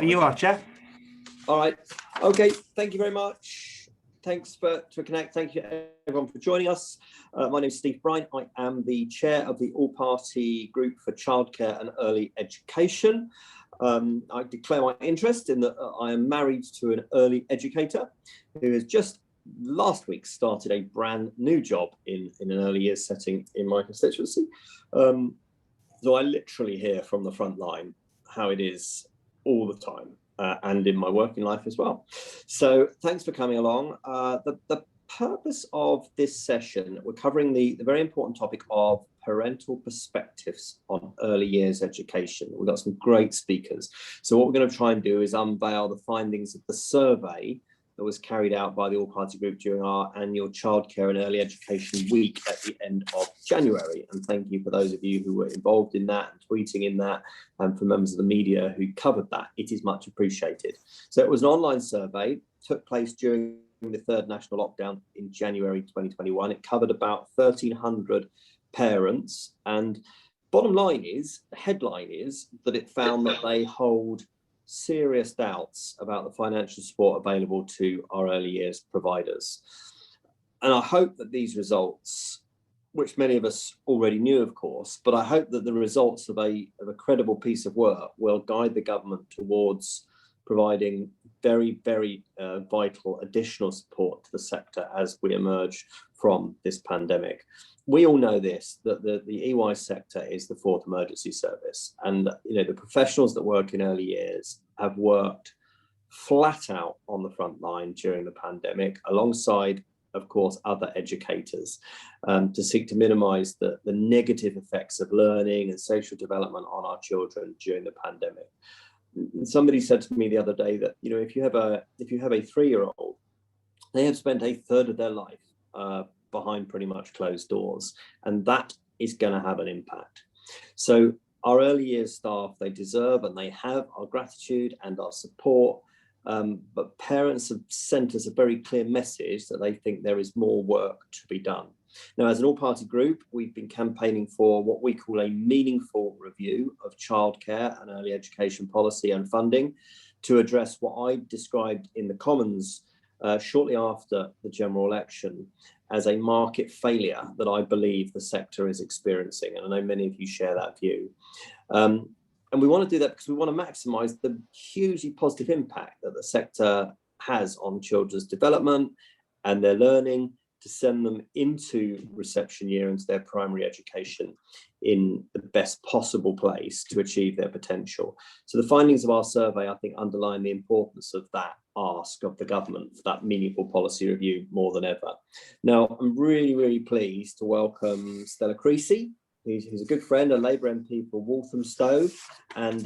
There you are, Chair. All right. Okay. Thank you very much. Thanks to Connect. Thank you everyone for joining us. My name is Steve Bryant. I am the chair of the all-party group for Childcare and Early Education. I declare my interest in that I am married to an early educator who has just last week started a brand new job in an early years setting in my constituency. So I literally hear from the front line how it is all the time. And in my working life as well. So thanks for coming along. The purpose of this session, we're covering the very important topic of parental perspectives on early years education. We've got some great speakers. So what we're going to try and do is unveil the findings of the survey that was carried out by the all-party group during our annual Childcare and Early Education Week at the end of January. And thank you for those of you who were involved in that and tweeting in that, and for members of the media who covered that. It is much appreciated. So it was an online survey, took place during the third national lockdown in January 2021. It covered about 1,300 parents. And bottom line is, the headline is that it found that they hold serious doubts about the financial support available to our early years providers. And I hope that these results, which many of us already knew, of course, but I hope that the results of a credible piece of work will guide the government towards providing very, very vital additional support to the sector as we emerge from this pandemic. We all know this, that the EY sector is the fourth emergency service. And the professionals that work in early years have worked flat out on the front line during the pandemic, alongside, of course, other educators, to seek to minimise the negative effects of learning and social development on our children during the pandemic. Somebody said to me the other day that, if you have a 3-year-old, they have spent a third of their life behind pretty much closed doors, and that is going to have an impact. So our early years staff, they deserve and they have our gratitude and our support, but parents have sent us a very clear message that they think there is more work to be done. Now, as an all-party group, we've been campaigning for what we call a meaningful review of childcare and early education policy and funding to address what I described in the Commons shortly after the general election as a market failure that I believe the sector is experiencing. And I know many of you share that view. And we want to do that because we want to maximise the hugely positive impact that the sector has on children's development and their learning, to send them into reception year, into their primary education in the best possible place to achieve their potential. So the findings of our survey, I think, underline the importance of that ask of the government for that meaningful policy review more than ever. Now, I'm really, really pleased to welcome Stella Creasy, who's a good friend, a Labour MP for Walthamstow, and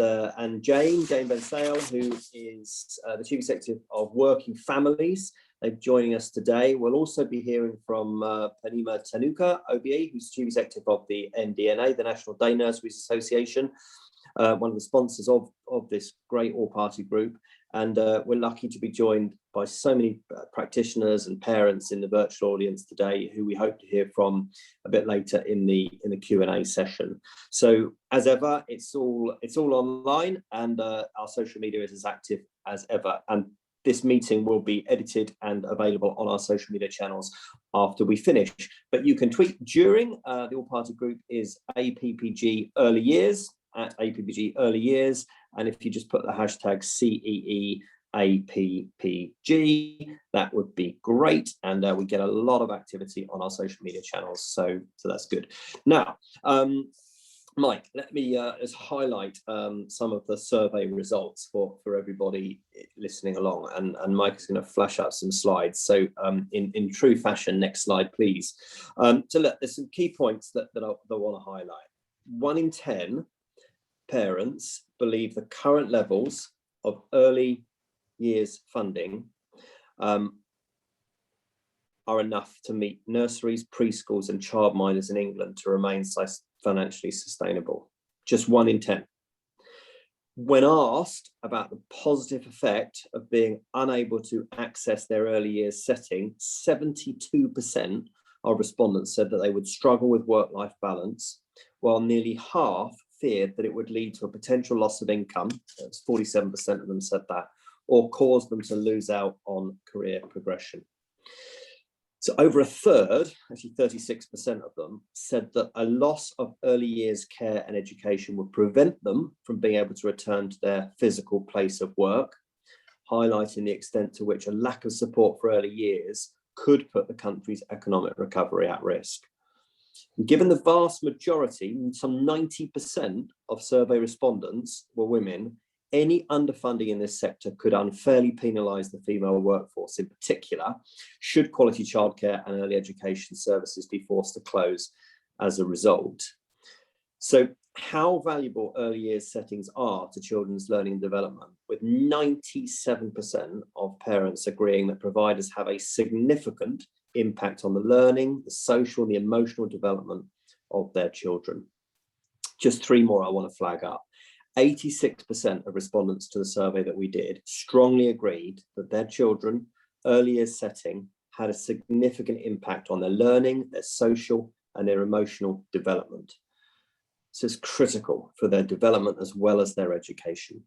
Jane Bensale, who is the Chief Executive of Working Families. They're joining us today. We'll also be hearing from Purnima Tanuku, OBE, who's Chief Executive of the NDNA, the National Day Nurseries Association, one of the sponsors of this great all-party group. And we're lucky to be joined by so many practitioners and parents in the virtual audience today, who we hope to hear from a bit later in the Q&A session. So as ever, it's all online, and our social media is as active as ever. And this meeting will be edited and available on our social media channels after we finish. But you can tweet during. The all-party group is APPG Early Years, at APPG Early Years. And if you just put the hashtag CEEAPPG, that would be great. And we get a lot of activity on our social media channels. So that's good. Now, Mike, let me just highlight some of the survey results for everybody listening along, and Mike is going to flash out some slides. So in true fashion, next slide, please. So look, there's some key points that I want to highlight. 1 in 10 parents believe the current levels of early years funding are enough to meet nurseries, preschools and childminders in England to remain financially sustainable. Just 1 in 10. When asked about the positive effect of being unable to access their early years setting, 72% of respondents said that they would struggle with work-life balance, while nearly half feared that it would lead to a potential loss of income, 47% of them said that, or cause them to lose out on career progression. So over a third, actually 36% of them, said that a loss of early years care and education would prevent them from being able to return to their physical place of work, highlighting the extent to which a lack of support for early years could put the country's economic recovery at risk. Given the vast majority, some 90% of survey respondents were women, any underfunding in this sector could unfairly penalise the female workforce. In particular, should quality childcare and early education services be forced to close as a result. So how valuable early years settings are to children's learning and development, with 97% of parents agreeing that providers have a significant impact on the learning, the social and the emotional development of their children. Just three more I want to flag up. 86% of respondents to the survey that we did strongly agreed that their children early years setting had a significant impact on their learning, their social and their emotional development. So it's critical for their development as well as their education.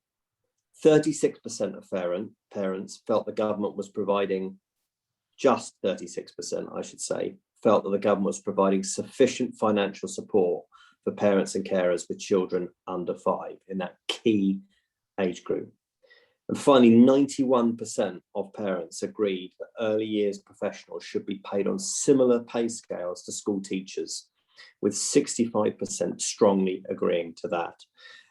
36% of parents felt the government was providing, just 36% I should say, felt that the government was providing sufficient financial support for parents and carers with children under 5 in that key age group. And finally, 91% of parents agreed that early years professionals should be paid on similar pay scales to school teachers, with 65% strongly agreeing to that.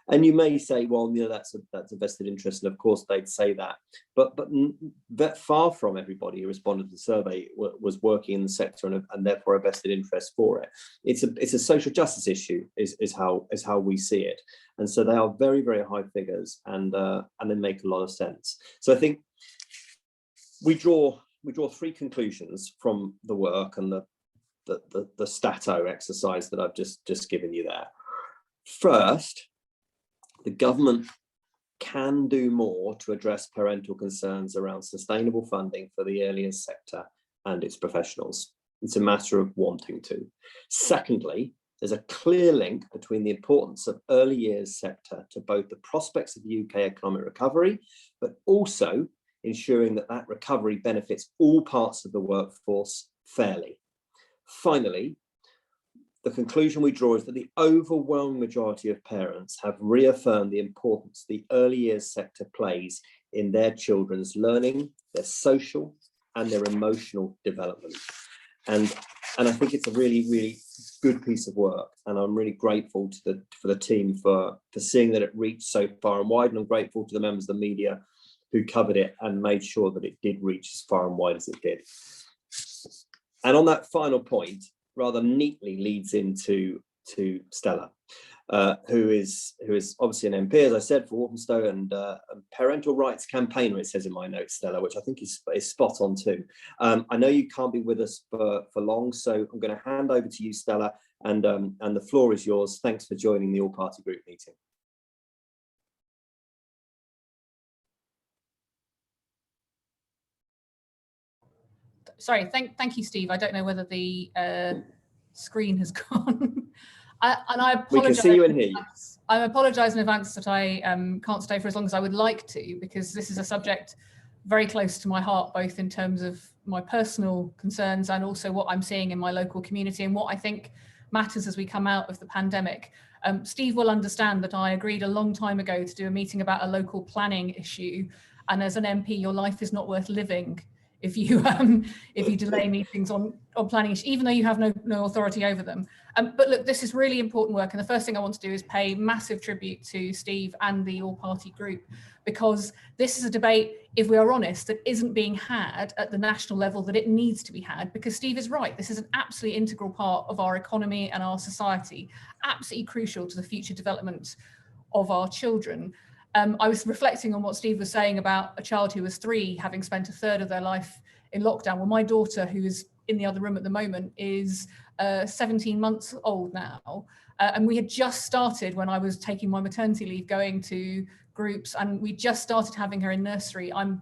And you may say, well, you know, that's a vested interest, and of course they'd say that, but far from everybody who responded to the survey was working in the sector and therefore a vested interest for it. It's a social justice issue, is how we see it, and so they are very, very high figures, and they make a lot of sense. So I think we draw three conclusions from the work and the stato exercise that I've just given you there. First, the government can do more to address parental concerns around sustainable funding for the early years sector and its professionals. It's a matter of wanting to. Secondly, there's a clear link between the importance of early years sector to both the prospects of the UK economic recovery, but also ensuring that that recovery benefits all parts of the workforce fairly. Finally, the conclusion we draw is that the overwhelming majority of parents have reaffirmed the importance the early years sector plays in their children's learning, their social and their emotional development. And I think it's a really, really good piece of work. And I'm really grateful to the team for seeing that it reached so far and wide. And I'm grateful to the members of the media who covered it and made sure that it did reach as far and wide as it did. And on that final point, rather neatly leads into Stella, who is obviously an MP, as I said, for Walthamstow, and a parental rights campaigner, it says in my notes, Stella, which I think is spot on too. I know you can't be with us for long, so I'm going to hand over to you, Stella, and the floor is yours. Thanks for joining the all-party group meeting. Sorry, thank you, Steve. I don't know whether the screen has gone. And I apologise. We can see you and hear you. I apologise in advance that I can't stay for as long as I would like to, because this is a subject very close to my heart, both in terms of my personal concerns and also what I'm seeing in my local community and what I think matters as we come out of the pandemic. Steve will understand that I agreed a long time ago to do a meeting about a local planning issue, and as an MP, your life is not worth living if you delay meetings on planning issues, even though you have no authority over them. But look, this is really important work, and the first thing I want to do is pay massive tribute to Steve and the all-party group, because this is a debate, if we are honest, that isn't being had at the national level that it needs to be had, because Steve is right. This is an absolutely integral part of our economy and our society, absolutely crucial to the future development of our children. I was reflecting on what Steve was saying about a child who was 3 having spent a third of their life in lockdown. Well, my daughter, who is in the other room at the moment, is 17 months old now. And we had just started, when I was taking my maternity leave, going to groups, and we just started having her in nursery. I'm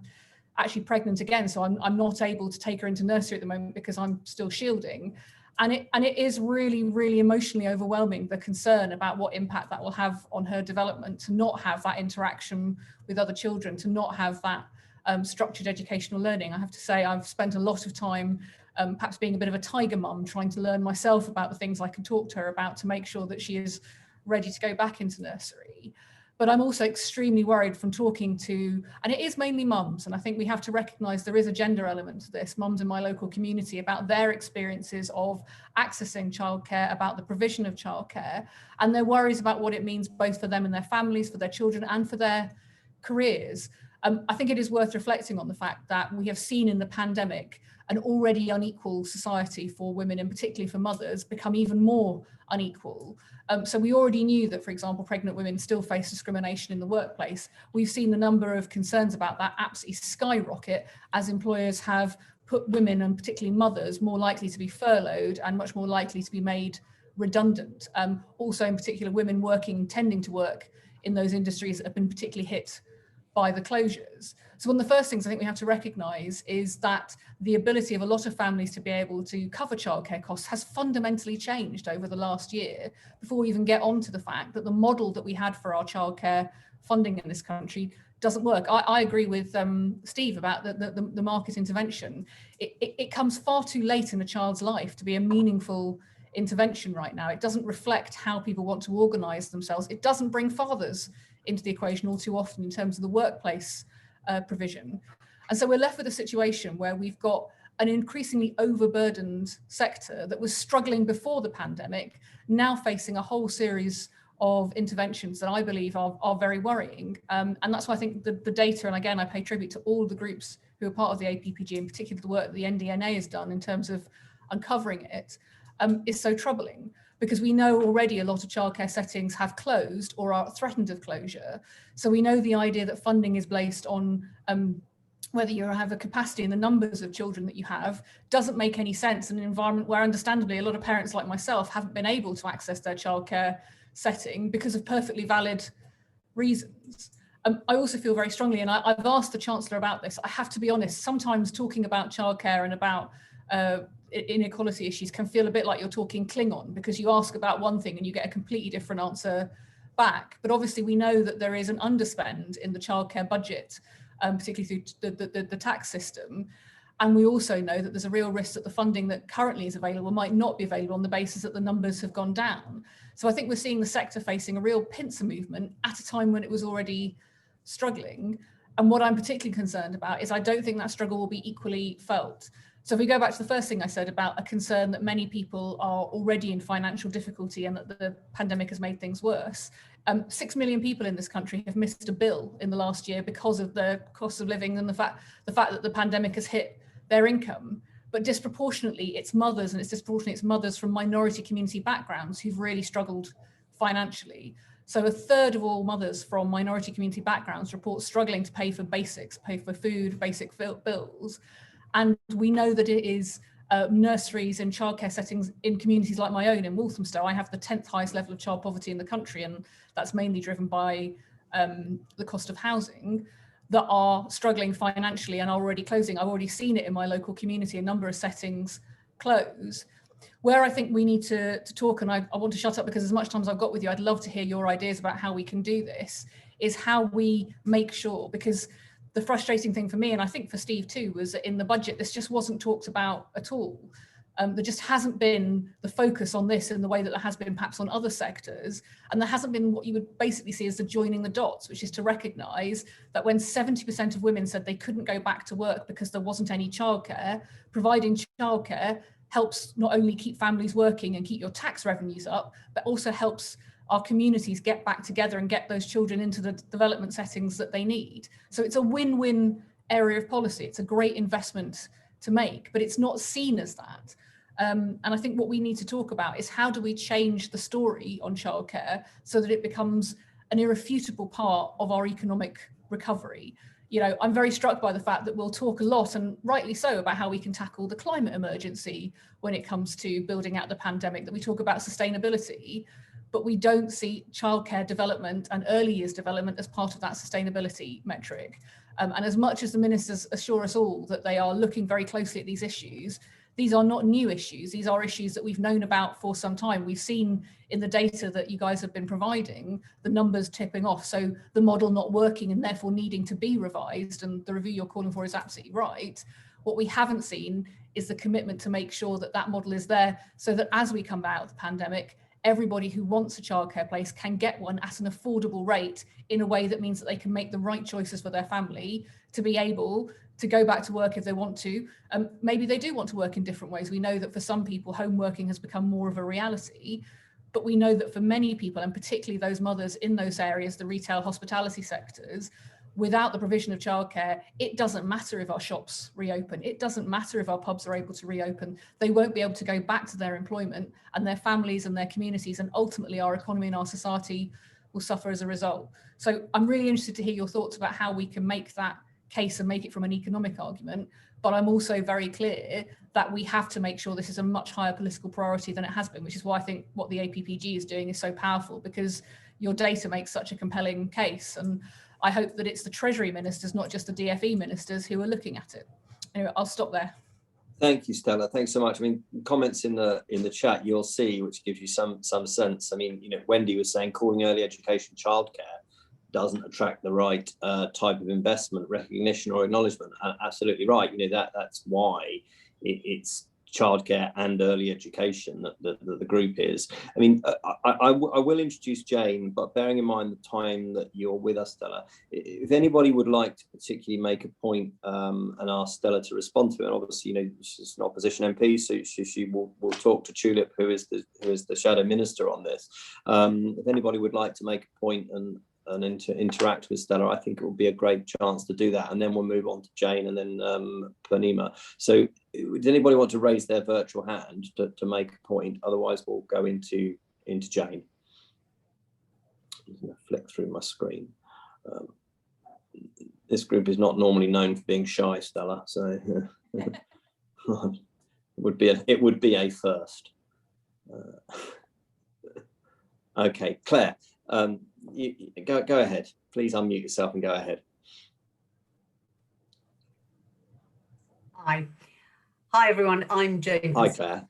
actually pregnant again, so I'm not able to take her into nursery at the moment because I'm still shielding. And it is really, really emotionally overwhelming, the concern about what impact that will have on her development, to not have that interaction with other children, to not have that structured educational learning. I have to say, I've spent a lot of time perhaps being a bit of a tiger mum, trying to learn myself about the things I can talk to her about to make sure that she is ready to go back into nursery. But I'm also extremely worried from talking to, and it is mainly mums, and I think we have to recognise there is a gender element to this, mums in my local community, about their experiences of accessing childcare, about the provision of childcare, and their worries about what it means both for them and their families, for their children and for their careers. I think it is worth reflecting on the fact that we have seen in the pandemic an already unequal society for women, and particularly for mothers, become even more unequal. So we already knew that, for example, pregnant women still face discrimination in the workplace. We've seen the number of concerns about that absolutely skyrocket as employers have put women, and particularly mothers, more likely to be furloughed and much more likely to be made redundant. Also, in particular, women tending to work in those industries that have been particularly hit by the closures. So one of the first things I think we have to recognise is that the ability of a lot of families to be able to cover childcare costs has fundamentally changed over the last year, before we even get on to the fact that the model that we had for our childcare funding in this country doesn't work. I agree with Steve about the market intervention. It comes far too late in a child's life to be a meaningful intervention right now. It doesn't reflect how people want to organise themselves. It doesn't bring fathers into the equation all too often in terms of the workplace provision. And so we're left with a situation where we've got an increasingly overburdened sector that was struggling before the pandemic, now facing a whole series of interventions that I believe are very worrying. And that's why I think the data, and again, I pay tribute to all the groups who are part of the APPG, in particular the work that the NDNA has done in terms of uncovering it, is so troubling. Because we know already a lot of childcare settings have closed or are threatened of closure. So we know the idea that funding is based on whether you have a capacity in the numbers of children that you have doesn't make any sense in an environment where, understandably, a lot of parents like myself haven't been able to access their childcare setting because of perfectly valid reasons. I also feel very strongly, and I've asked the Chancellor about this, I have to be honest, sometimes talking about childcare and about inequality issues can feel a bit like you're talking Klingon, because you ask about one thing and you get a completely different answer back. But obviously we know that there is an underspend in the childcare budget, particularly through the tax system. And we also know that there's a real risk that the funding that currently is available might not be available on the basis that the numbers have gone down. So I think we're seeing the sector facing a real pincer movement at a time when it was already struggling. And what I'm particularly concerned about is I don't think that struggle will be equally felt. So if we go back to the first thing I said about a concern that many people are already in financial difficulty and that the pandemic has made things worse, 6 million people in this country have missed a bill in the last year because of the cost of living and the fact that the pandemic has hit their income. But disproportionately, it's mothers, and it's mothers from minority community backgrounds who've really struggled financially. So a third of all mothers from minority community backgrounds report struggling to pay for basics, pay for food, basic bills. And we know that it is nurseries and childcare settings in communities like my own in Walthamstow. I have the 10th highest level of child poverty in the country, and that's mainly driven by the cost of housing, that are struggling financially and are already closing. I've already seen it in my local community, a number of settings close. Where I think we need to talk, and I want to shut up because as much time as I've got with you, I'd love to hear your ideas about how we can do this, is how we make sure, because the frustrating thing for me, and I think for Steve too, was that in the budget, this just wasn't talked about at all. There just hasn't been the focus on this in the way that there has been perhaps on other sectors. And there hasn't been what you would basically see as the joining the dots, which is to recognise that when 70% of women said they couldn't go back to work because there wasn't any childcare, providing childcare helps not only keep families working and keep your tax revenues up, but also helps our communities get back together and get those children into the development settings that they need. So it's a win-win area of policy. It's a great investment to make, but it's not seen as that. And I think what we need to talk about is how do we change the story on childcare so that it becomes an irrefutable part of our economic recovery. You know, I'm very struck by the fact that we'll talk a lot, and rightly so, about how we can tackle the climate emergency when it comes to building out the pandemic, that we talk about sustainability, but we don't see childcare development and early years development as part of that sustainability metric. And as much as the ministers assure us all that they are looking very closely at these issues, these are not new issues. These are issues that we've known about for some time. We've seen in the data that you guys have been providing, the numbers tipping off. So the model not working and therefore needing to be revised, and the review you're calling for is absolutely right. What we haven't seen is the commitment to make sure that that model is there so that as we come out of the pandemic, everybody who wants a childcare place can get one at an affordable rate in a way that means that they can make the right choices for their family to be able to go back to work if they want to. Maybe they do want to work in different ways. We know that for some people, home working has become more of a reality, but we know that for many people, and particularly those mothers in those areas, the retail hospitality sectors, without the provision of childcare, it doesn't matter if our shops reopen. It doesn't matter if our pubs are able to reopen. They won't be able to go back to their employment, and their families and their communities, and ultimately our economy and our society will suffer as a result. So I'm really interested to hear your thoughts about how we can make that case and make it from an economic argument. But I'm also very clear that we have to make sure this is a much higher political priority than it has been, which is why I think what the APPG is doing is so powerful, because your data makes such a compelling case. And I hope that it's the Treasury ministers, not just the DfE ministers, who are looking at it. Anyway, I'll stop there. Thank you, Stella. Thanks so much. I mean, comments in the chat you'll see, which gives you some sense. I mean, you know, Wendy was saying calling early education childcare doesn't attract the right type of investment, recognition, or acknowledgement. Absolutely right. You know, that's why it's childcare and early education that the group is. I mean, I will introduce Jane, but bearing in mind the time that you're with us, Stella, if anybody would like to particularly make a point and ask Stella to respond to it, and obviously, you know, she's an opposition MP, so she will talk to Tulip, who is the shadow minister on this. If anybody would like to make a point and interact with Stella, I think it will be a great chance to do that, and then we'll move on to Jane and then Purnima. So does anybody want to raise their virtual hand to make a point? Otherwise we'll go into Jane. I'm going to flick through my screen. This group is not normally known for being shy, Stella, so it would be a first. Okay, Claire, go ahead. Please unmute yourself and go ahead. Hi everyone, I'm Jane. Hi Claire.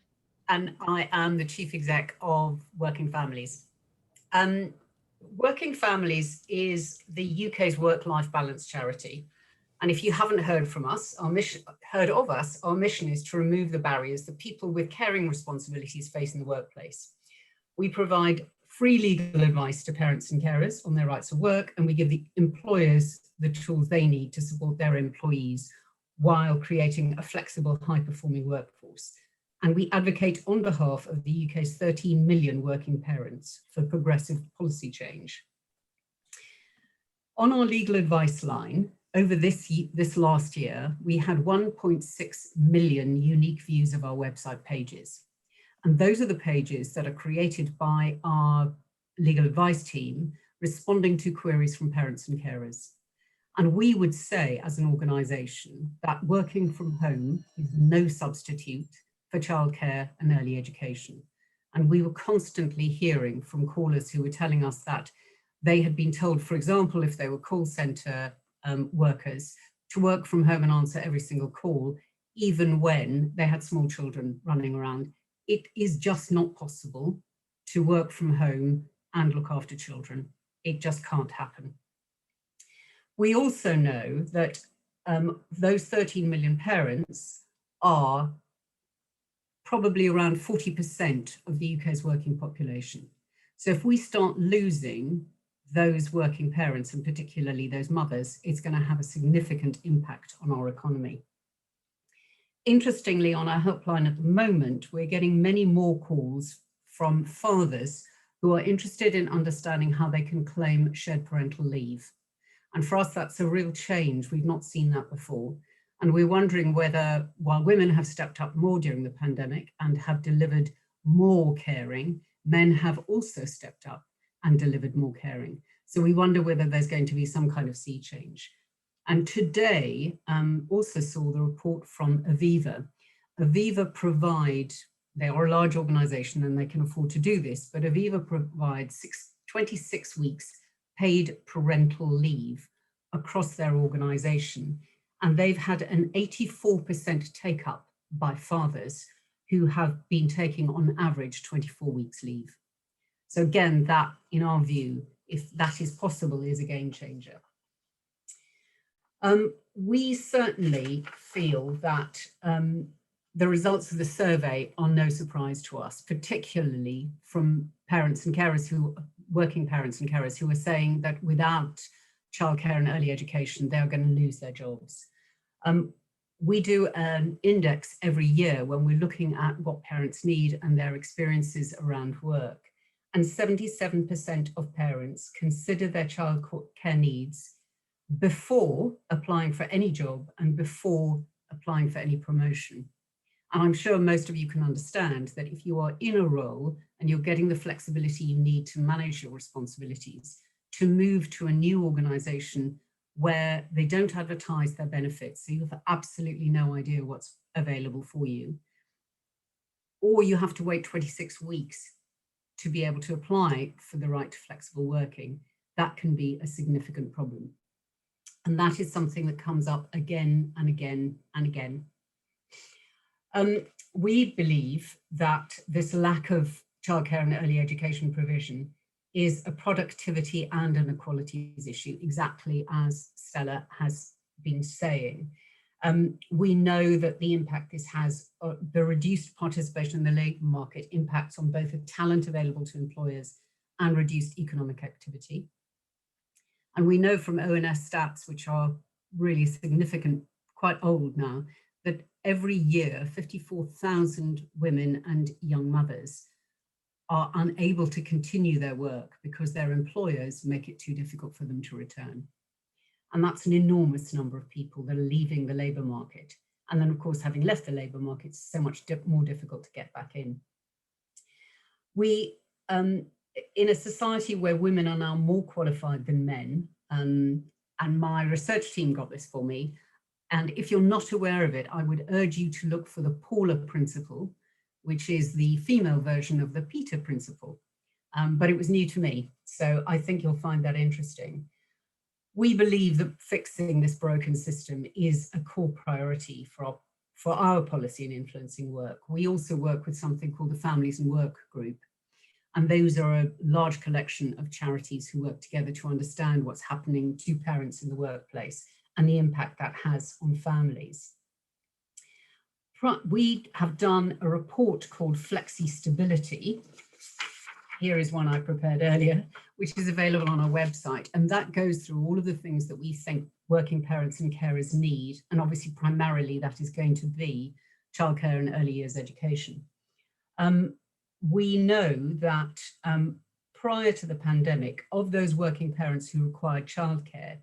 And I am the Chief Exec of Working Families. Working Families is the UK's work-life balance charity. And if you haven't heard of us, our mission is to remove the barriers that people with caring responsibilities face in the workplace. We provide free legal advice to parents and carers on their rights of work, and we give the employers the tools they need to support their employees while creating a flexible, high-performing workforce. And we advocate on behalf of the UK's 13 million working parents for progressive policy change. On our legal advice line, over this last year, we had 1.6 million unique views of our website pages. And those are the pages that are created by our legal advice team responding to queries from parents and carers. And we would say as an organisation that working from home is no substitute for childcare and early education. And we were constantly hearing from callers who were telling us that they had been told, for example, if they were call centre workers, to work from home and answer every single call, even when they had small children running around. It is just not possible to work from home and look after children. It just can't happen. We also know that those 13 million parents are probably around 40% of the UK's working population. So if we start losing those working parents, and particularly those mothers, it's going to have a significant impact on our economy. Interestingly, on our helpline at the moment, we're getting many more calls from fathers who are interested in understanding how they can claim shared parental leave. And for us, that's a real change. We've not seen that before. And we're wondering whether, while women have stepped up more during the pandemic and have delivered more caring, men have also stepped up and delivered more caring. So we wonder whether there's going to be some kind of sea change. And today, also saw the report from Aviva. Aviva provide, they are a large organisation and they can afford to do this, but Aviva provides 26 weeks paid parental leave across their organisation. And they've had an 84% take up by fathers who have been taking on average 24 weeks leave. So again, that, in our view, if that is possible, is a game changer. We certainly feel that the results of the survey are no surprise to us, particularly from parents and carers working parents and carers who are saying that without childcare and early education, they're going to lose their jobs. We do an index every year when we're looking at what parents need and their experiences around work. And 77% of parents consider their childcare needs before applying for any job and before applying for any promotion. And I'm sure most of you can understand that if you are in a role and you're getting the flexibility you need to manage your responsibilities, to move to a new organisation where they don't advertise their benefits, so you have absolutely no idea what's available for you, or you have to wait 26 weeks to be able to apply for the right to flexible working, that can be a significant problem. And that is something that comes up again and again and again. We believe that this lack of childcare and early education provision is a productivity and an equalities issue, exactly as Stella has been saying. We know that the impact this has, the reduced participation in the labour market impacts on both the talent available to employers and reduced economic activity. And we know from ONS stats, which are really significant, quite old now, that every year 54,000 women and young mothers are unable to continue their work because their employers make it too difficult for them to return. And that's an enormous number of people that are leaving the labour market. And then, of course, having left the labour market, it's so much more difficult to get back in. We, in a society where women are now more qualified than men, and my research team got this for me, and if you're not aware of it, I would urge you to look for the Paula principle, which is the female version of the Peter principle. But it was new to me, so I think you'll find that interesting. We believe that fixing this broken system is a core priority for our policy and influencing work. We also work with something called the Families and Work Group, and those are a large collection of charities who work together to understand what's happening to parents in the workplace and the impact that has on families. We have done a report called Flexi Stability. Here is one I prepared earlier, which is available on our website. And that goes through all of the things that we think working parents and carers need. And obviously, primarily, that is going to be childcare and early years education. We know that prior to the pandemic, of those working parents who required childcare,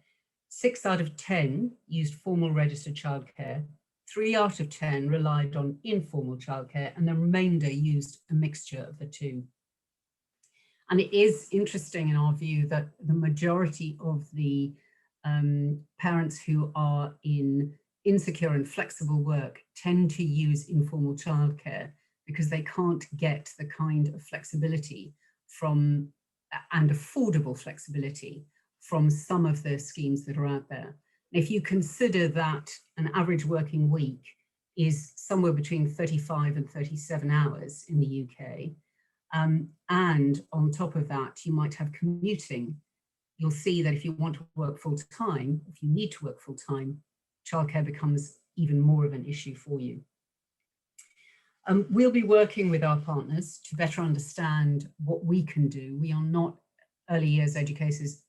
6 out of 10 used formal registered childcare, 3 out of 10 relied on informal childcare, and the remainder used a mixture of the two. And it is interesting in our view that the majority of the parents who are in insecure and flexible work tend to use informal childcare because they can't get the kind of flexibility from, and affordable flexibility from some of the schemes that are out there. If you consider that an average working week is somewhere between 35 and 37 hours in the UK, and on top of that, you might have commuting, you'll see that if you want to work full time, if you need to work full time, childcare becomes even more of an issue for you. We'll be working with our partners to better understand what we can do. We are not early years educators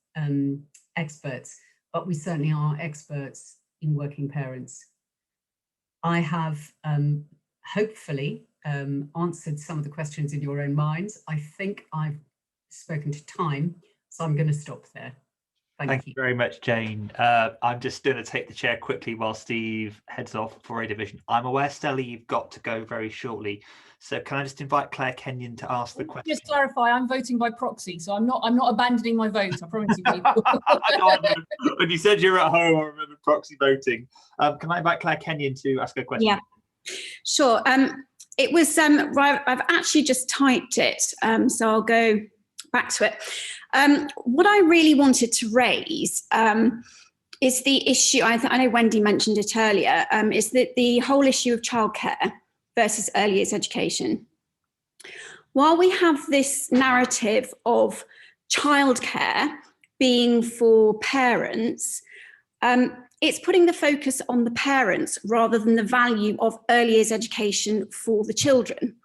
experts, but we certainly are experts in working parents. I have hopefully answered some of the questions in your own minds. I think I've spoken to time, so I'm going to stop there. Thank you very much, Jane. I'm just going to take the chair quickly while Steve heads off for a division. I'm aware, Stella, you've got to go very shortly. So can I just invite Claire Kenyon to ask the question? Just clarify, I'm voting by proxy, so I'm not abandoning my vote, I promise you. When you said you're at home, I remember proxy voting. Can I invite Claire Kenyon to ask a question? Yeah, sure. It was, I've actually just typed it, so I'll go back to it. What I really wanted to raise is the issue, I know Wendy mentioned it earlier, is that the whole issue of childcare versus early years education. While we have this narrative of childcare being for parents, it's putting the focus on the parents rather than the value of early years education for the children.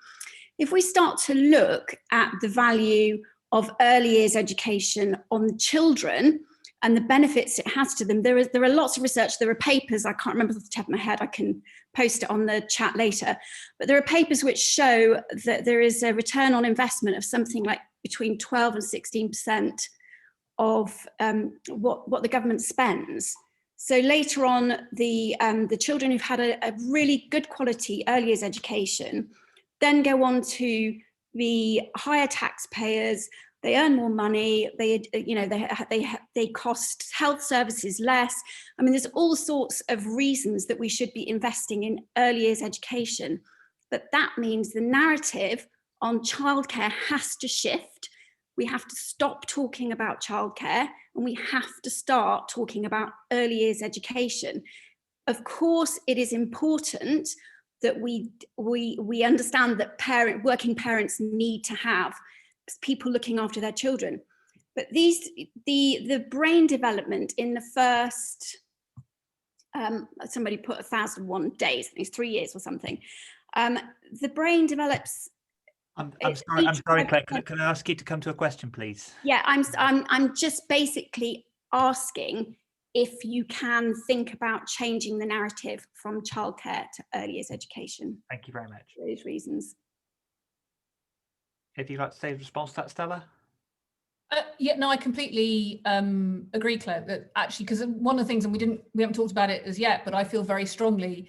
If we start to look at the value of early years education on children and the benefits it has to them, there are lots of research, there are papers, I can't remember off the top of my head, I can post it on the chat later, but there are papers which show that there is a return on investment of something like between 12 and 16% of what the government spends. So later on, the children who've had a really good quality early years education then go on to be higher taxpayers. They earn more money. They cost health services less. I mean, there's all sorts of reasons that we should be investing in early years education, but that means the narrative on childcare has to shift. We have to stop talking about childcare and we have to start talking about early years education. Of course, it is important that we understand that working parents need to have people looking after their children. But the brain development in the first, somebody put 1,001 days, I think it's 3 years or something. The brain develops. I'm sorry, Claire. Can I ask you to come to a question, please? Yeah, I'm just basically asking if you can think about changing the narrative from childcare to early years education. Thank you very much. For those reasons. If you'd like to say a response to that, Stella? Yeah, no, I completely agree, Claire, that actually, because one of the things, and we haven't talked about it as yet, but I feel very strongly,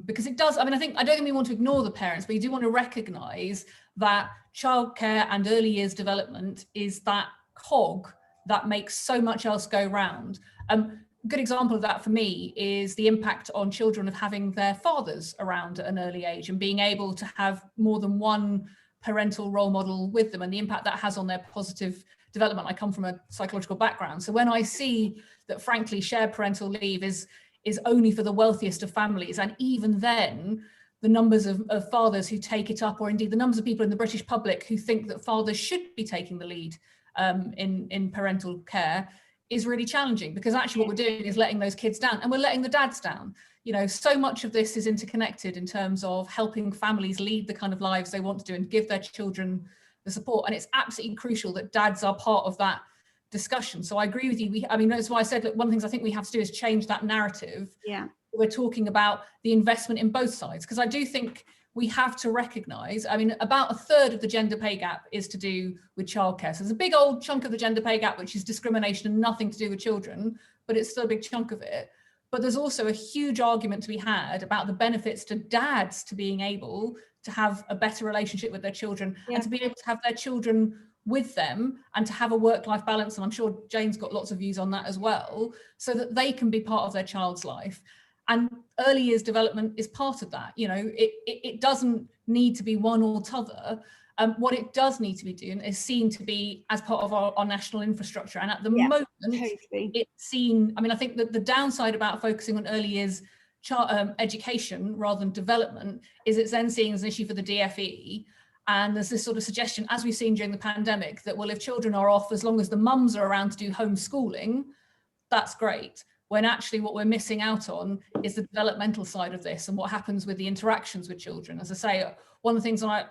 because it does, I don't think we want to ignore the parents, but you do want to recognise that childcare and early years development is that cog that makes so much else go round. A good example of that for me is the impact on children of having their fathers around at an early age and being able to have more than one parental role model with them and the impact that has on their positive development. I come from a psychological background. So when I see that, frankly, shared parental leave is only for the wealthiest of families, and even then, the numbers of fathers who take it up, or indeed the numbers of people in the British public who think that fathers should be taking the lead in parental care, is really challenging, because actually what we're doing is letting those kids down and we're letting the dads down. So much of this is interconnected in terms of helping families lead the kind of lives they want to do and give their children the support. And it's absolutely crucial that dads are part of that discussion. So I agree with you. That's why I said that one of the things I think we have to do is change that narrative. Yeah. We're talking about the investment in both sides, because I do think we have to recognise, about a third of the gender pay gap is to do with childcare. So there's a big old chunk of the gender pay gap, which is discrimination and nothing to do with children, but it's still a big chunk of it. But there's also a huge argument to be had about the benefits to dads to being able to have a better relationship with their children, and to be able to have their children with them and to have a work-life balance. And I'm sure Jane's got lots of views on that as well, so that they can be part of their child's life. And early years development is part of that. It doesn't need to be one or t'other. What it does need to be doing is seen to be as part of our national infrastructure. And at the moment, it's seen, I think that the downside about focusing on early years education rather than development is it's then seen as an issue for the DFE. And there's this sort of suggestion, as we've seen during the pandemic, that, well, if children are off, as long as the mums are around to do homeschooling, that's great. When actually what we're missing out on is the developmental side of this and what happens with the interactions with children. As I say, one of the things that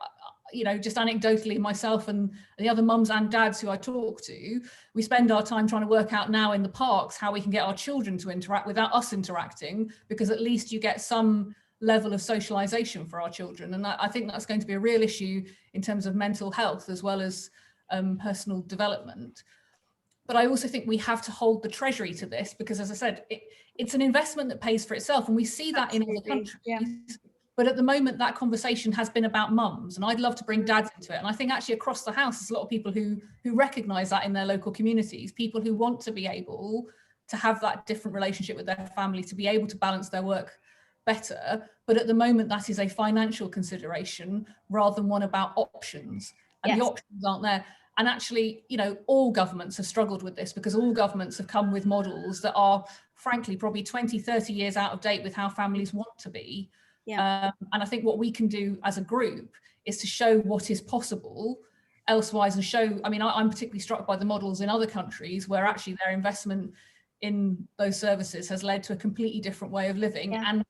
just anecdotally, myself and the other mums and dads who I talk to, we spend our time trying to work out now in the parks how we can get our children to interact without us interacting, because at least you get some level of socialization for our children. And I think that's going to be a real issue in terms of mental health as well as personal development. But I also think we have to hold the Treasury to this, because, as I said, it's an investment that pays for itself. And we see that in other countries. Yeah. But at the moment, that conversation has been about mums. And I'd love to bring dads into it. And I think actually across the House, there's a lot of people who recognise that in their local communities, people who want to be able to have that different relationship with their family, to be able to balance their work better. But at the moment, that is a financial consideration rather than one about options. And the options aren't there. And actually, all governments have struggled with this, because all governments have come with models that are frankly, probably 20, 30 years out of date with how families want to be. Yeah. And I think what we can do as a group is to show what is possible elsewise, and show, I mean, I'm particularly struck by the models in other countries where actually their investment in those services has led to a completely different way of living. Yeah. And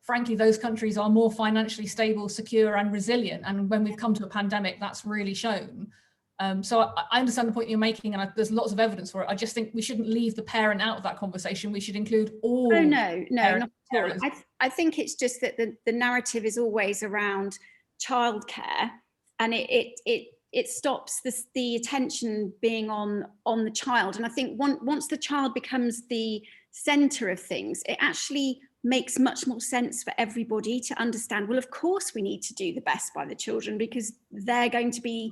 frankly, those countries are more financially stable, secure and resilient. And when we've come to a pandemic, that's really shown. So I understand the point you're making, and there's lots of evidence for it. I just think we shouldn't leave the parent out of that conversation. We should include all. Oh, no, not at all. carers. I think it's just that the narrative is always around childcare, and it stops the attention being on the child. And I think once the child becomes the centre of things, it actually makes much more sense for everybody to understand, well, of course we need to do the best by the children because they're going to be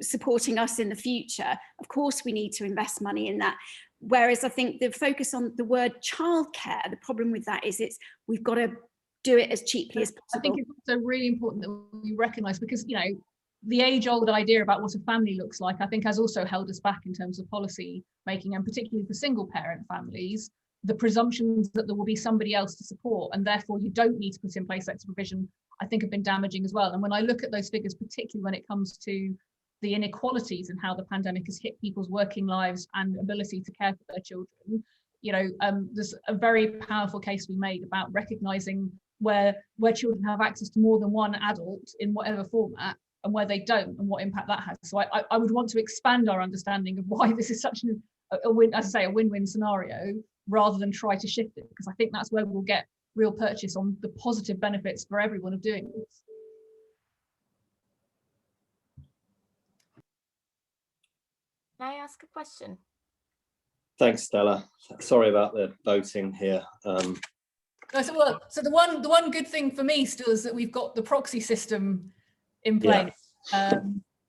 supporting us in the future. Of course we need to invest money in that. Whereas I think the focus on the word childcare, the problem with that is we've got to do it as cheaply as possible. I think it's also really important that we recognise, because, you know, the age-old idea about what a family looks like, I think, has also held us back in terms of policy making, and particularly for single parent families, the presumptions that there will be somebody else to support and therefore you don't need to put in place extra provision, I think have been damaging as well. And when I look at those figures, particularly when it comes to the inequalities and how the pandemic has hit people's working lives and ability to care for their children, you know, there's a very powerful case we made about recognising where children have access to more than one adult in whatever format, and where they don't, and what impact that has. So I would want to expand our understanding of why this is such a win-win scenario, rather than try to shift it, because I think that's where we'll get real purchase on the positive benefits for everyone of doing this. Can I ask a question? Thanks, Stella. Sorry about the voting here. So the one good thing for me still is that we've got the proxy system in place. Yeah.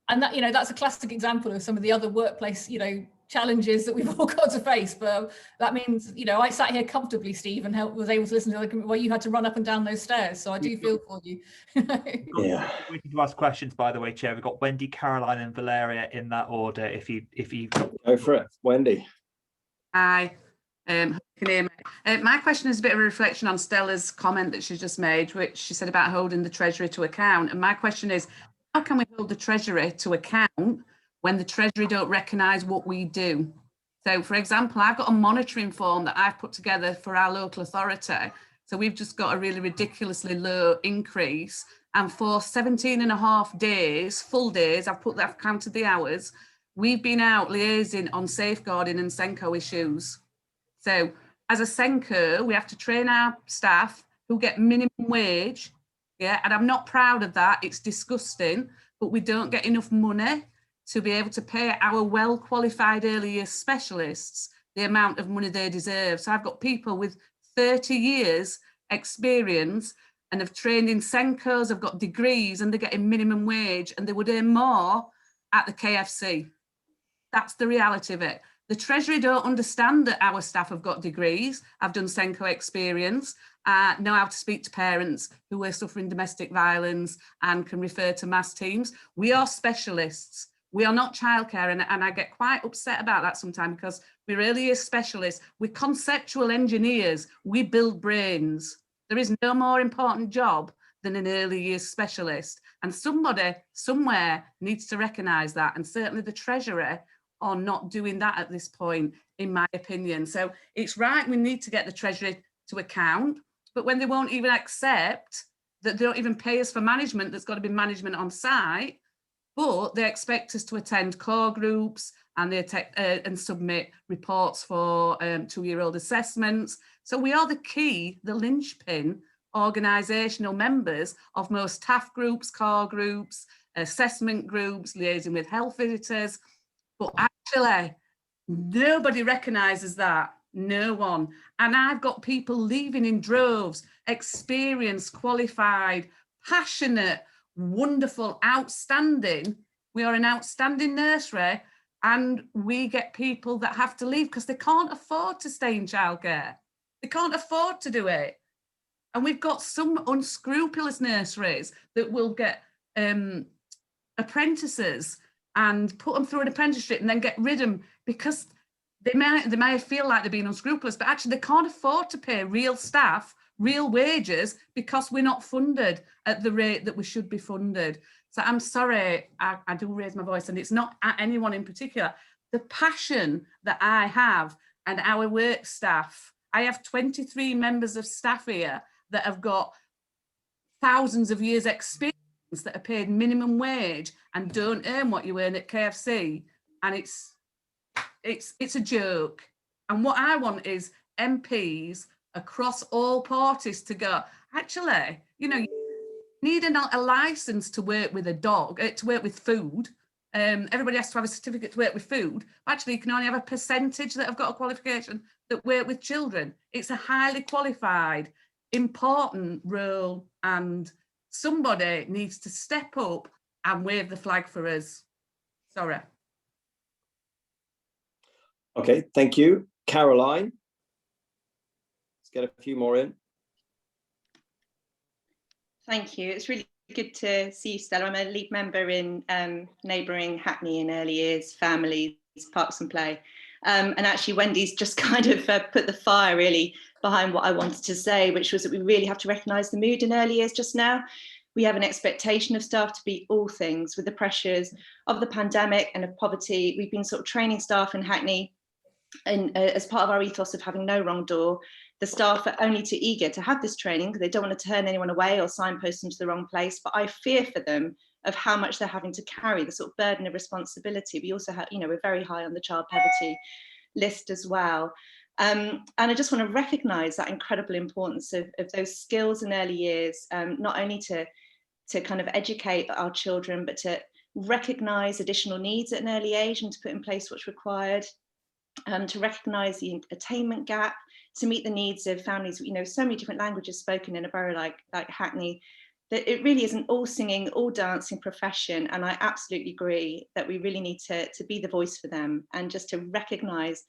And that, you know, that's a classic example of some of the other workplace, you know, challenges that we've all got to face. But that means, you know, I sat here comfortably, Steve, and was able to listen to while you had to run up and down those stairs. So I do feel for you. Yeah. We can ask questions, by the way, Chair. We've got Wendy, Caroline, and Valeria in that order. If you Go for it, Wendy. Hi. Can you hear me? My question is a bit of a reflection on Stella's comment that she just made, which she said about holding the Treasury to account. And my question is, how can we hold the Treasury to account when the Treasury don't recognise what we do? So, for example, I've got a monitoring form that I've put together for our local authority. So we've just got a really ridiculously low increase. And for 17 and a half days, full days, I've counted the hours, we've been out liaising on safeguarding and SENCO issues. So as a SENCO, we have to train our staff who get minimum wage. Yeah, and I'm not proud of that. It's disgusting, but we don't get enough money to be able to pay our well-qualified early years specialists the amount of money they deserve. So I've got people with 30 years experience and have trained in SENCOs, have got degrees, and they're getting minimum wage, and they would earn more at the KFC. That's the reality of it. The Treasury don't understand that our staff have got degrees, have done SENCO experience, know how to speak to parents who are suffering domestic violence and can refer to mass teams. We are specialists. We are not childcare, and I get quite upset about that sometimes, because we're early years specialists. We're conceptual engineers. We build brains. There is no more important job than an early years specialist. And somebody somewhere needs to recognise that, and certainly the Treasury are not doing that at this point, in my opinion. So it's right, we need to get the Treasury to account, but when they won't even accept that, they don't even pay us for management, there's got to be management on site, but they expect us to attend core groups and they and submit reports for 2-year-old assessments. So we are the key, the linchpin organisational members of most TAF groups, core groups, assessment groups, liaising with health visitors. But actually, nobody recognises that, no one. And I've got people leaving in droves, experienced, qualified, passionate, wonderful, outstanding. We are an outstanding nursery, and we get people that have to leave because they can't afford to stay in childcare. They can't afford to do it. And we've got some unscrupulous nurseries that will get apprentices and put them through an apprenticeship and then get rid of them because they may feel like they're being unscrupulous, but actually they can't afford to pay real staff real wages because we're not funded at the rate that we should be funded. So I'm sorry, I do raise my voice, and it's not at anyone in particular. The passion that I have and our work staff, I have 23 members of staff here that have got thousands of years experience that are paid minimum wage and don't earn what you earn at KFC. And it's a joke. And what I want is MPs across all parties to go, actually, you know, you need a license to work with a dog, to work with food. Everybody has to have a certificate to work with food. Actually, you can only have a percentage that have got a qualification that work with children. It's a highly qualified, important role, and somebody needs to step up and wave the flag for us. Sorry. Okay, thank you. Caroline. Let's get a few more in. Thank you. It's really good to see you, Stella. I'm a lead member in neighbouring Hackney in early years, families, parks and play. And actually, Wendy's just kind of put the fire really behind what I wanted to say, which was that we really have to recognise the mood in early years just now. We have an expectation of staff to be all things. With the pressures of the pandemic and of poverty, we've been sort of training staff in Hackney, and as part of our ethos of having no wrong door. The staff are only too eager to have this training because they don't want to turn anyone away or signpost them to the wrong place. But I fear for them of how much they're having to carry, the sort of burden of responsibility. We also have, you know, we're very high on the child poverty list as well. And I just want to recognise that incredible importance of those skills in early years, not only to kind of educate our children, but to recognise additional needs at an early age and to put in place what's required, to recognise the attainment gap, to meet the needs of families. You know, so many different languages spoken in a borough like Hackney, that it really is an all singing, all dancing profession. And I absolutely agree that we really need to be the voice for them, and just to recognise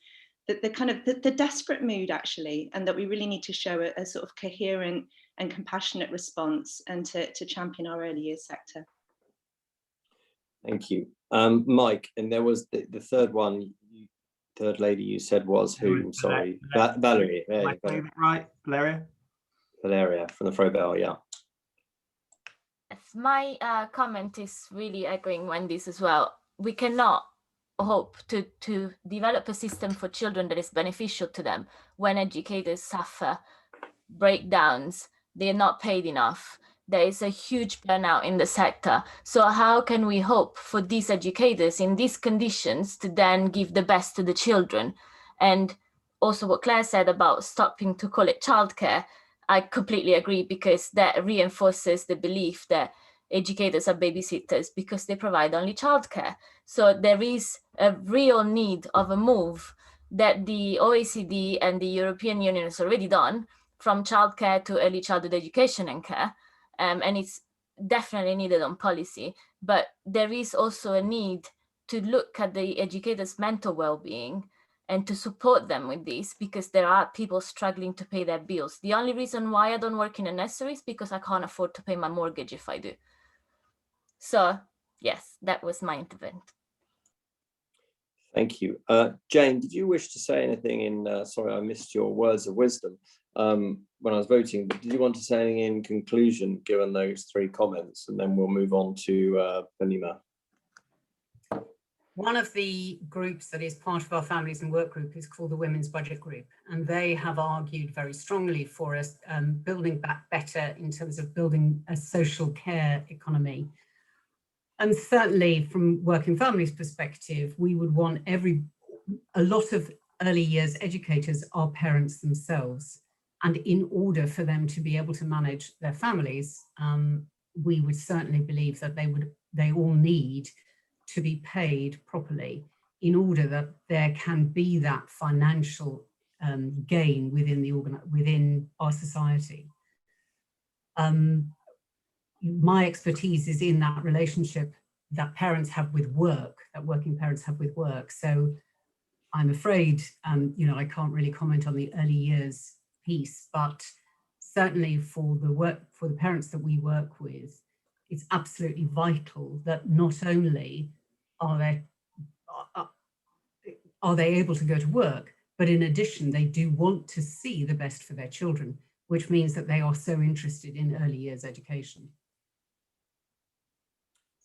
that the kind of the desperate mood actually, and that we really need to show a sort of coherent and compassionate response, and to champion our early years sector. Thank you. Mike, and there was the third one, third lady you said was who? Sorry, Valerie. Right, Valeria. Valeria from the Frobel, yeah. My comment is really echoing Wendy's as well. We cannot hope to develop a system for children that is beneficial to them when educators suffer breakdowns, they're not paid enough. There is a huge burnout in the sector. So how can we hope for these educators in these conditions to then give the best to the children? And also what Claire said about stopping to call it childcare, I completely agree, because that reinforces the belief that educators are babysitters because they provide only childcare. So there is a real need of a move that the OECD and the European Union has already done, from childcare to early childhood education and care. And it's definitely needed on policy, but there is also a need to look at the educators' mental well-being and to support them with this, because there are people struggling to pay their bills. The only reason why I don't work in a nursery is because I can't afford to pay my mortgage if I do. So yes, that was my intervention. Thank you. Jane, did you wish to say anything in, sorry, I missed your words of wisdom when I was voting, but did you want to say anything in conclusion, given those three comments, and then we'll move on to Purnima? One of the groups that is part of our Families and Work group is called the Women's Budget Group, and they have argued very strongly for us building back better in terms of building a social care economy. And certainly from Working Families perspective, we would want a lot of early years educators are parents themselves. And in order for them to be able to manage their families, we would certainly believe that they all need to be paid properly in order that there can be that financial gain within our society. My expertise is in that relationship that parents have with work, that working parents have with work. So I'm afraid, you know, I can't really comment on the early years piece, but certainly for the parents that we work with, it's absolutely vital that not only are are they able to go to work? But in addition, they do want to see the best for their children, which means that they are so interested in early years education.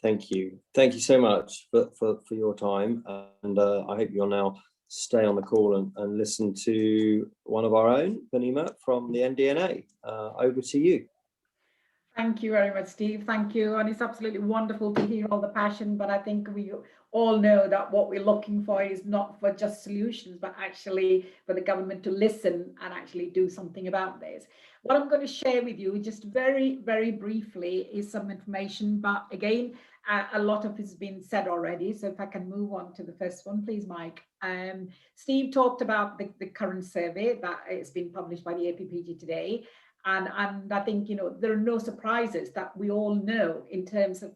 Thank you. Thank you so much for your time. And I hope you'll now stay on the call and listen to one of our own, Purnima from the NDNA. Over to you. Thank you very much, Steve. Thank you. And it's absolutely wonderful to hear all the passion, but I think we all know that what we're looking for is not for just solutions, but actually for the government to listen and actually do something about this. What I'm going to share with you just very, very briefly is some information, but again, a lot of it has been said already. So if I can move on to the first one, please, Mike. Steve talked about the current survey that has been published by the APPG today. And I think, you know, there are no surprises that we all know in terms of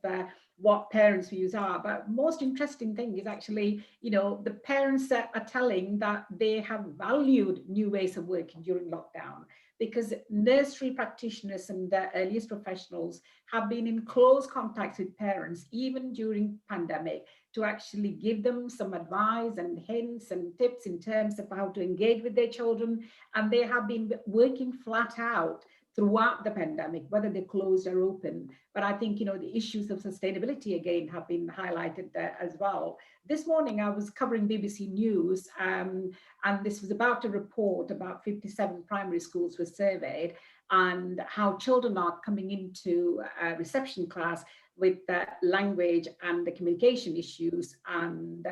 what parents' views are. But most interesting thing is actually, you know, the parents are telling that they have valued new ways of working during lockdown, because nursery practitioners and the earliest professionals have been in close contact with parents, even during pandemic, to actually give them some advice and hints and tips in terms of how to engage with their children. And they have been working flat out throughout the pandemic, whether they're closed or open. But I think, you know, the issues of sustainability again have been highlighted there as well. This morning I was covering BBC News, and this was about a report about 57 primary schools were surveyed, and how children are coming into reception class with the language and the communication issues. And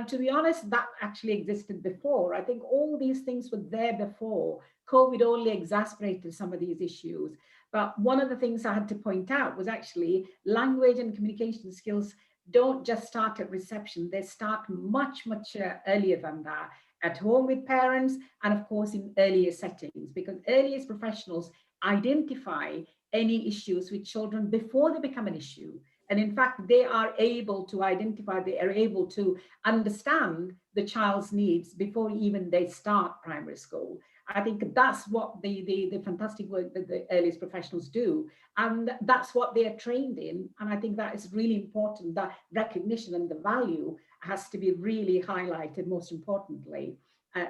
to be honest, that actually existed before. I think all these things were there before. COVID only exacerbated some of these issues. But one of the things I had to point out was actually language and communication skills don't just start at reception. They start much, much earlier than that, at home with parents, and of course in earlier settings, because earliest professionals identify any issues with children before they become an issue. And in fact, they are able to identify, they are able to understand the child's needs before even they start primary school. I think that's what the fantastic work that the earliest professionals do. And that's what they are trained in. And I think that is really important, that recognition and the value has to be really highlighted, most importantly.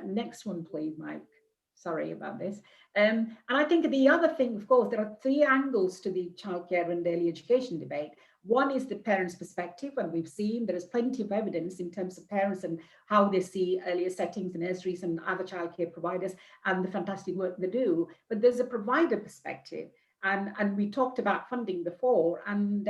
Next one, please, Mike. Sorry about this. And I think the other thing, of course, there are three angles to the childcare and early education debate. One is the parents' perspective, and we've seen there is plenty of evidence in terms of parents and how they see earlier settings, nurseries and other childcare providers and the fantastic work they do. But there's a provider perspective. And we talked about funding before, and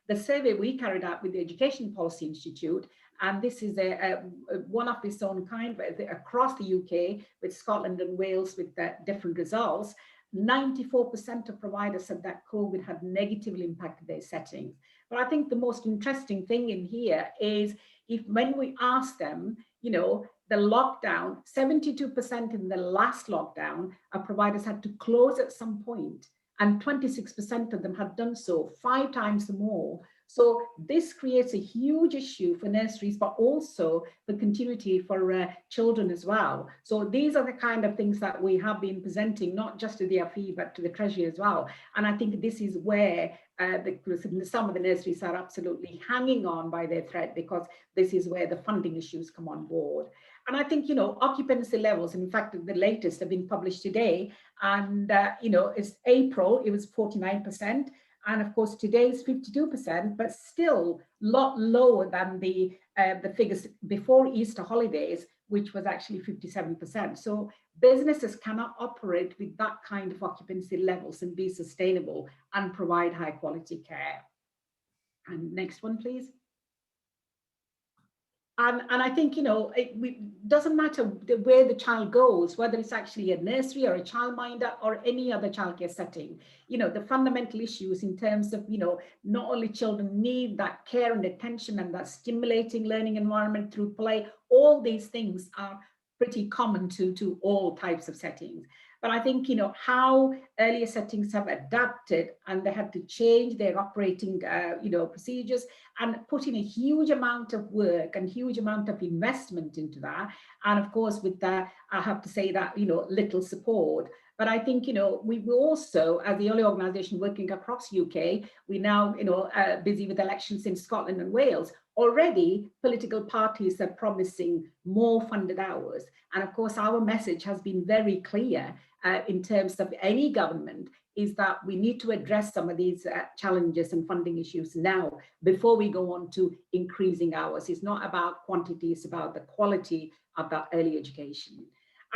the survey we carried out with the Education Policy Institute, and this is a one of its own kind across the UK, with Scotland and Wales with different results. 94% of providers said that COVID had negatively impacted their settings. But I think the most interesting thing in here is when we ask them, you know, the lockdown, 72% in the last lockdown, our providers had to close at some point, and 26% of them had done so, 5 times more. So this creates a huge issue for nurseries, but also the continuity for children as well. So these are the kind of things that we have been presenting, not just to the FE, but to the Treasury as well. And I think this is where some of the nurseries are absolutely hanging on by their thread, because this is where the funding issues come on board. And I think, you know, occupancy levels, in fact, the latest have been published today. And, you know, it's April, it was 49%. And of course, today is 52%, but still a lot lower than the figures before Easter holidays, which was actually 57%. So businesses cannot operate with that kind of occupancy levels and be sustainable and provide high quality care. And next one, please. And I think, you know, it doesn't matter where the child goes, whether it's actually a nursery or a childminder or any other childcare setting. You know, the fundamental issues in terms of, you know, not only children need that care and attention and that stimulating learning environment through play, all these things are pretty common to all types of settings. But I think, you know, how earlier settings have adapted, and they had to change their operating, you know, procedures, and put in a huge amount of work and huge amount of investment into that. And of course, with that, I have to say that, you know, little support. But I think, we will also, as the early organisation working across UK, we now, busy with elections in Scotland and Wales. Already, political parties are promising more funded hours. And of course, our message has been very clear in terms of any government, is that we need to address some of these challenges and funding issues now before we go on to increasing hours. It's not about quantity, it's about the quality of that early education.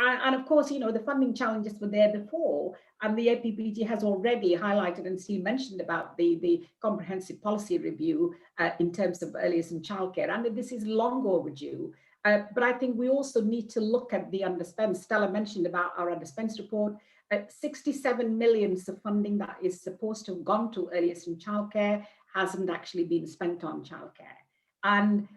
And of course, the funding challenges were there before, and the APPG has already highlighted, and Steve mentioned about the comprehensive policy review in terms of early years and childcare, and this is long overdue. But I think we also need to look at the underspend. Stella mentioned about our underspend report. 67 million of funding that is supposed to have gone to early years and childcare hasn't actually been spent on childcare. And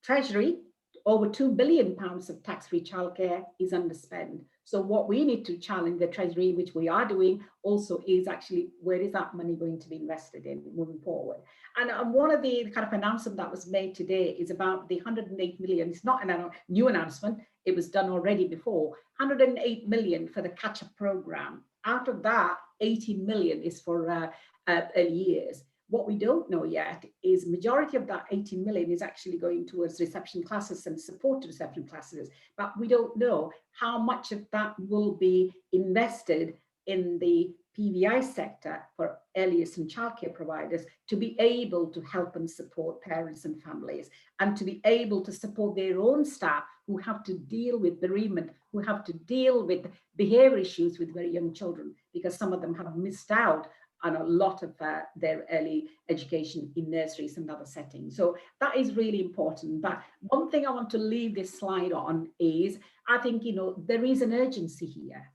Treasury, over £2 billion of tax-free childcare is underspent. So what we need to challenge the Treasury, which we are doing, also is actually where is that money going to be invested in moving forward. And one of the kind of announcement that was made today is about the 108 million. It's not a new announcement. It was done already before. 108 million for the catch-up program. Out of that, 80 million is for early years. What we don't know yet is majority of that 80 million is actually going towards reception classes and support to reception classes, but we don't know how much of that will be invested in the PVI sector for early years and childcare providers to be able to help and support parents and families, and to be able to support their own staff who have to deal with bereavement, who have to deal with behavior issues with very young children, because some of them have missed out on a lot of their early education in nurseries and other settings. So that is really important. But one thing I want to leave this slide on is, I think, there is an urgency here.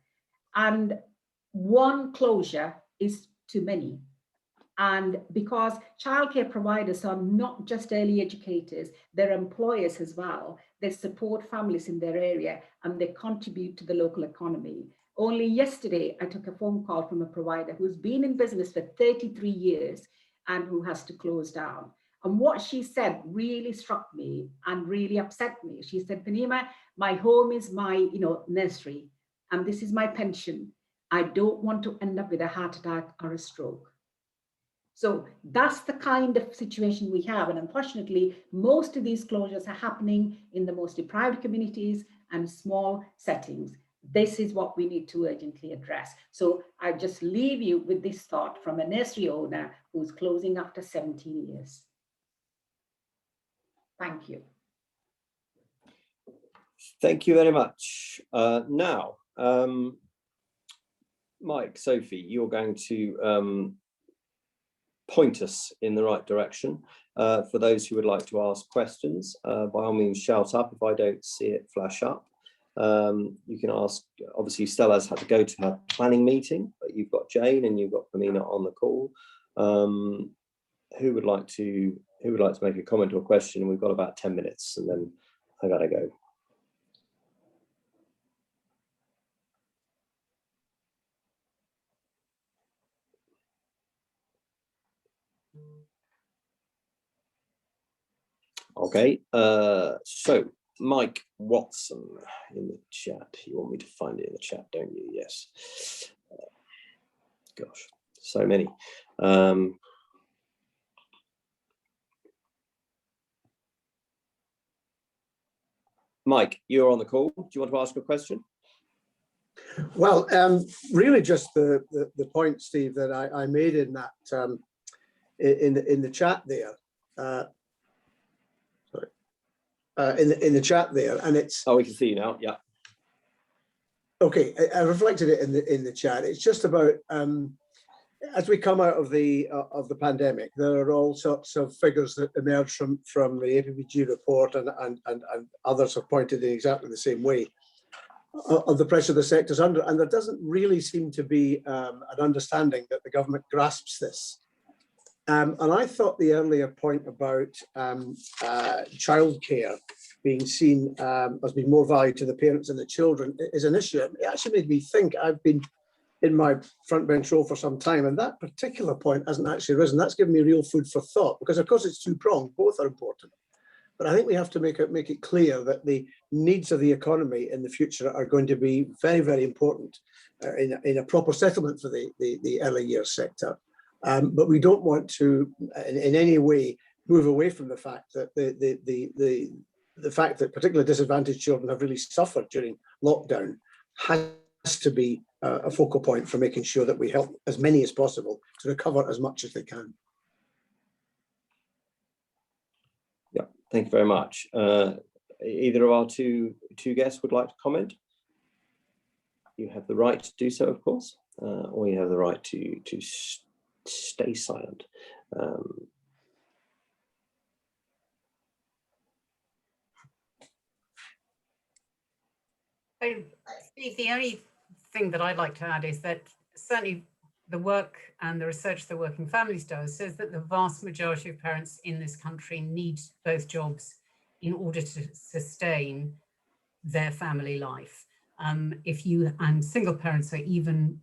And one closure is too many. And because childcare providers are not just early educators, they're employers as well. They support families in their area and they contribute to the local economy. Only yesterday, I took a phone call from a provider who's been in business for 33 years and who has to close down. And what she said really struck me and really upset me. She said, Purnima, my home is my nursery, and this is my pension. I don't want to end up with a heart attack or a stroke. So that's the kind of situation we have. And unfortunately, most of these closures are happening in the most deprived communities and small settings. This is what we need to urgently address. So I just leave you with this thought from a nursery owner who's closing after 17 years. Thank you. Thank you very much. Now, Mike, Sophie, you're going to point us in the right direction. For those who would like to ask questions, by all means, shout up if I don't see it flash up. You can ask, obviously Stella's had to go to her planning meeting, but you've got Jane and you've got Purnima on the call. Who would like to make a comment or question? We've got about 10 minutes and then I gotta go. Okay, so Mike Watson in the chat. You want me to find it in the chat, don't you? Yes. Gosh, so many. Mike, you're on the call. Do you want to ask a question? Well, really just the point, Steve, that I made in that in the chat there. In the chat there, and it's. Oh, we can see you now. Yeah. Okay, I reflected it in the chat. It's just about as we come out of the pandemic, there are all sorts of figures that emerge from the APPG report, and others have pointed in exactly the same way of the pressure the sector's under, and there doesn't really seem to be an understanding that the government grasps this. And I thought the earlier point about childcare being seen as being more value to the parents and the children is an issue. It actually made me think. I've been in my front bench role for some time, and that particular point hasn't actually risen. That's given me real food for thought, because of course it's two-pronged, both are important. But I think we have to make it clear that the needs of the economy in the future are going to be very, very important in a proper settlement for the early years sector. But we don't want to in any way move away from the fact that the fact that particularly disadvantaged children have really suffered during lockdown has to be a focal point for making sure that we help as many as possible to recover as much as they can. Yeah, thank you very much. Either of our two guests would like to comment? You have the right to do so, of course, or you have the right to stay silent. Steve, the only thing that I'd like to add is that certainly the work and the research that Working Families does says that the vast majority of parents in this country need both jobs in order to sustain their family life. And single parents are even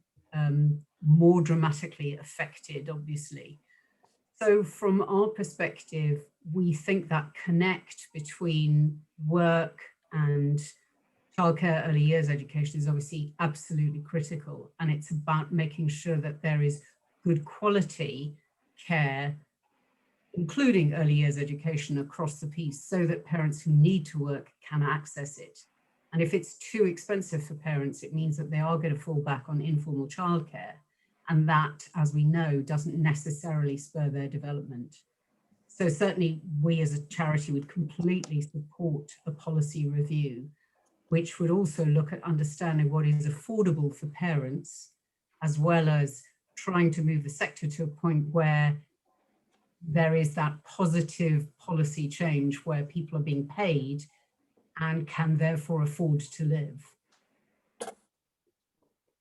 more dramatically affected, obviously. So from our perspective, we think that connect between work and childcare, early years education is obviously absolutely critical. And it's about making sure that there is good quality care, including early years education across the piece, so that parents who need to work can access it. And if it's too expensive for parents, it means that they are going to fall back on informal childcare. And that, as we know, doesn't necessarily spur their development. So certainly we as a charity would completely support a policy review, which would also look at understanding what is affordable for parents, as well as trying to move the sector to a point where there is that positive policy change where people are being paid and can therefore afford to live.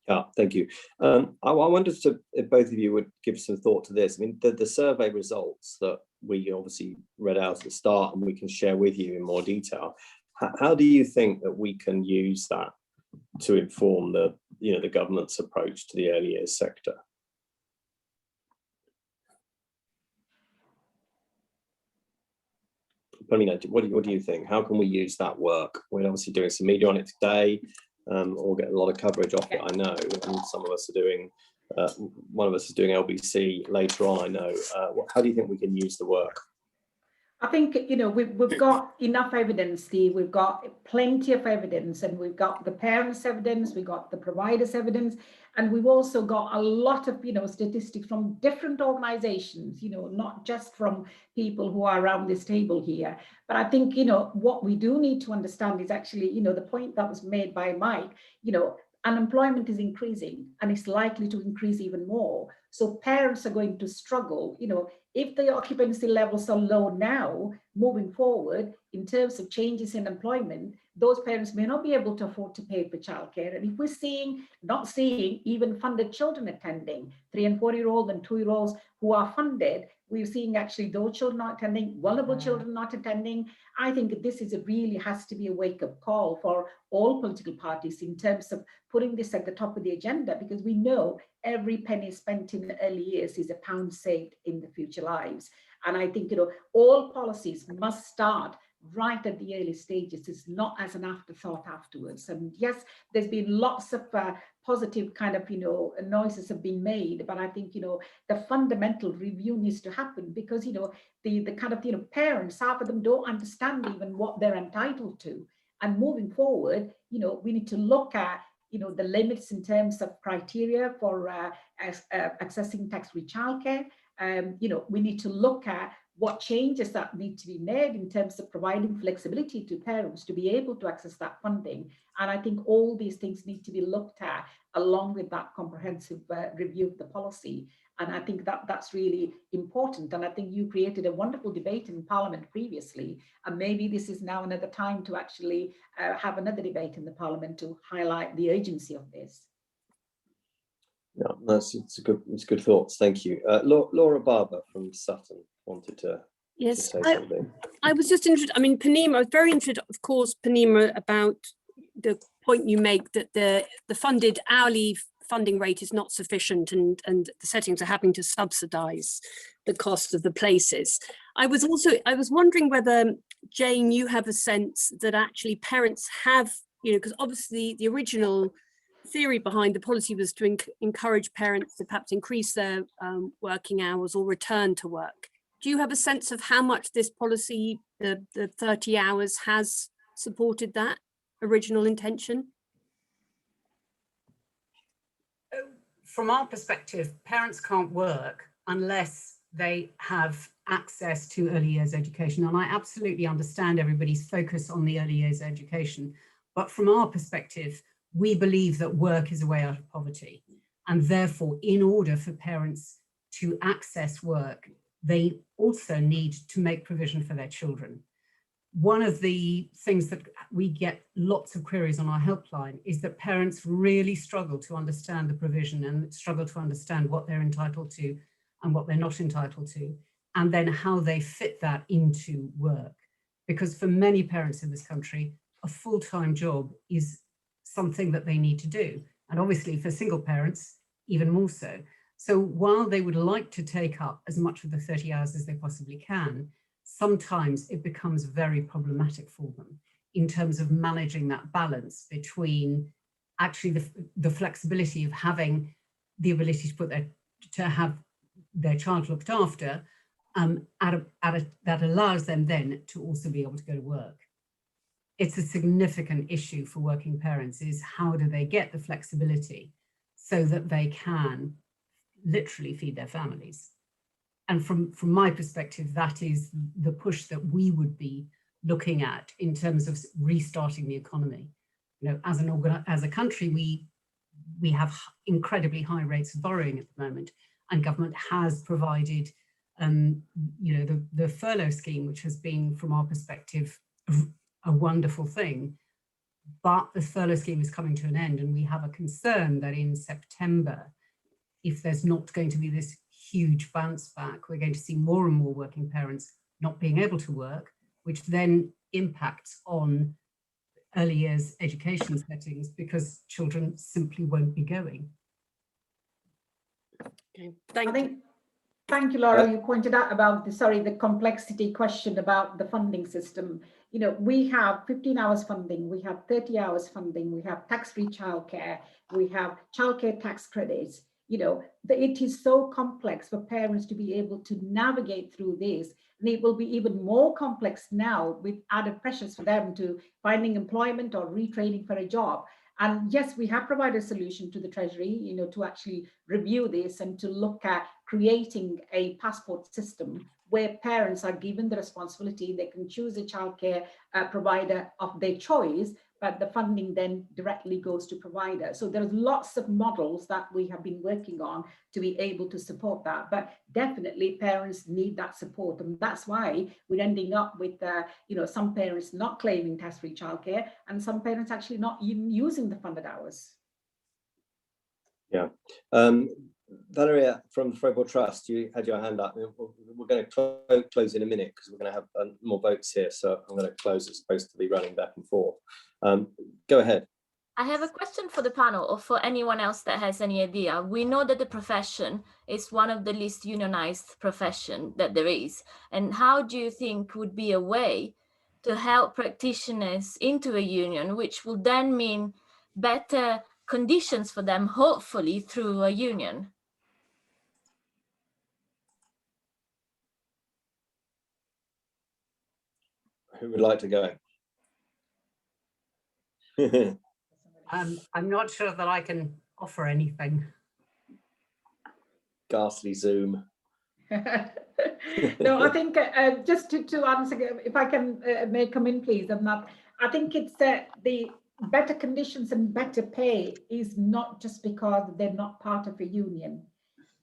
Yeah, thank you. I wondered if both of you would give some thought to this. I mean, the survey results that we obviously read out at the start and we can share with you in more detail. How do you think that we can use that to inform the government's approach to the early years sector? Purnima, what do you think? How can we use that work? We're obviously doing some media on it today. Or get a lot of coverage off it, I know, and some of us are doing, one of us is doing LBC later on, I know. How do you think we can use the work? I think, we've got enough evidence, Steve. We've got plenty of evidence, and we've got the parents' evidence, we've got the providers' evidence, and we've also got a lot of, statistics from different organizations, not just from people who are around this table here. But I think, what we do need to understand is actually, the point that was made by Mike, unemployment is increasing and it's likely to increase even more. So parents are going to struggle, if the occupancy levels are low now, moving forward, in terms of changes in employment, those parents may not be able to afford to pay for childcare. And if we're not seeing even funded children attending, 3 and 4-year-olds and 2-year-olds who are funded, we're seeing actually those children not attending, vulnerable children not attending. I think this really has to be a wake-up call for all political parties in terms of putting this at the top of the agenda, because we know every penny spent in the early years is a pound saved in the future lives. And I think, all policies must start right at the early stages. It's not as an afterthought afterwards. And yes, there's been lots of positive kind of, noises have been made, but I think, the fundamental review needs to happen, because, the kind of, parents, half of them don't understand even what they're entitled to. And moving forward, we need to look at, the limits in terms of criteria for accessing tax-free childcare. We need to look at what changes that need to be made in terms of providing flexibility to parents to be able to access that funding. And I think all these things need to be looked at along with that comprehensive review of the policy. And I think that's really important. And I think you created a wonderful debate in Parliament previously. And maybe this is now another time to actually have another debate in the Parliament to highlight the urgency of this. Yeah, it's good thoughts. Thank you. Laura Barber from Sutton wanted to say something. I was just interested. I mean, Purnima, I was very interested, of course, Purnima, about the point you make that the funded hourly funding rate is not sufficient, and the settings are having to subsidise the cost of the places. I was wondering whether, Jane, you have a sense that actually parents have, because obviously the original theory behind the policy was to encourage parents to perhaps increase their working hours or return to work. Do you have a sense of how much this policy, the 30 hours, has supported that original intention? From our perspective, parents can't work unless they have access to early years education. And I absolutely understand everybody's focus on the early years education. But from our perspective, we believe that work is a way out of poverty. And therefore, in order for parents to access work, they also need to make provision for their children. One of the things that we get lots of queries on our helpline is that parents really struggle to understand the provision and struggle to understand what they're entitled to and what they're not entitled to, and then how they fit that into work. Because for many parents in this country, a full-time job is something that they need to do. And obviously for single parents, even more so. So while they would like to take up as much of the 30 hours as they possibly can, sometimes it becomes very problematic for them in terms of managing that balance between actually the flexibility of having the ability to have their child looked after that allows them then to also be able to go to work. It's a significant issue for working parents, is how do they get the flexibility so that they can literally feed their families. And from my perspective, that is the push that we would be looking at in terms of restarting the economy. You know, as a country, we have incredibly high rates of borrowing at the moment, and government has provided, you know, the furlough scheme, which has been, from our perspective, a wonderful thing. But the furlough scheme is coming to an end, and we have a concern that in September, if there's not going to be this huge bounce back, we're going to see more and more working parents not being able to work, which then impacts on early years education settings because children simply won't be going. Okay, thank you, Laura. You pointed out about the complexity question about the funding system. You know, we have 15 hours funding, we have 30 hours funding, we have tax-free childcare, we have childcare tax credits. You know, it is so complex for parents to be able to navigate through this. And it will be even more complex now with added pressures for them to finding employment or retraining for a job. And yes, we have provided a solution to the Treasury, you know, to actually review this and to look at creating a passport system where parents are given the responsibility. They can choose a childcare provider of their choice, but the funding then directly goes to provider. So there's lots of models that we have been working on to be able to support that. But definitely parents need that support. And that's why we're ending up with, you know, some parents not claiming tax-free childcare and some parents actually not even using the funded hours. Yeah. Valeria from the Frobel Trust, you had your hand up. We're going to close in a minute because we're going to have more votes here. So I'm going to close. It's supposed to be running back and forth. Go ahead. I have a question for the panel or for anyone else that has any idea. We know that the profession is one of the least unionized profession that there is. And how do you think would be a way to help practitioners into a union, which will then mean better conditions for them, hopefully through a union? Who would like to go? I'm not sure that I can offer anything. Ghastly Zoom. No, I think just to answer, if I can may come in, please. I think it's the better conditions and better pay is not just because they're not part of a union.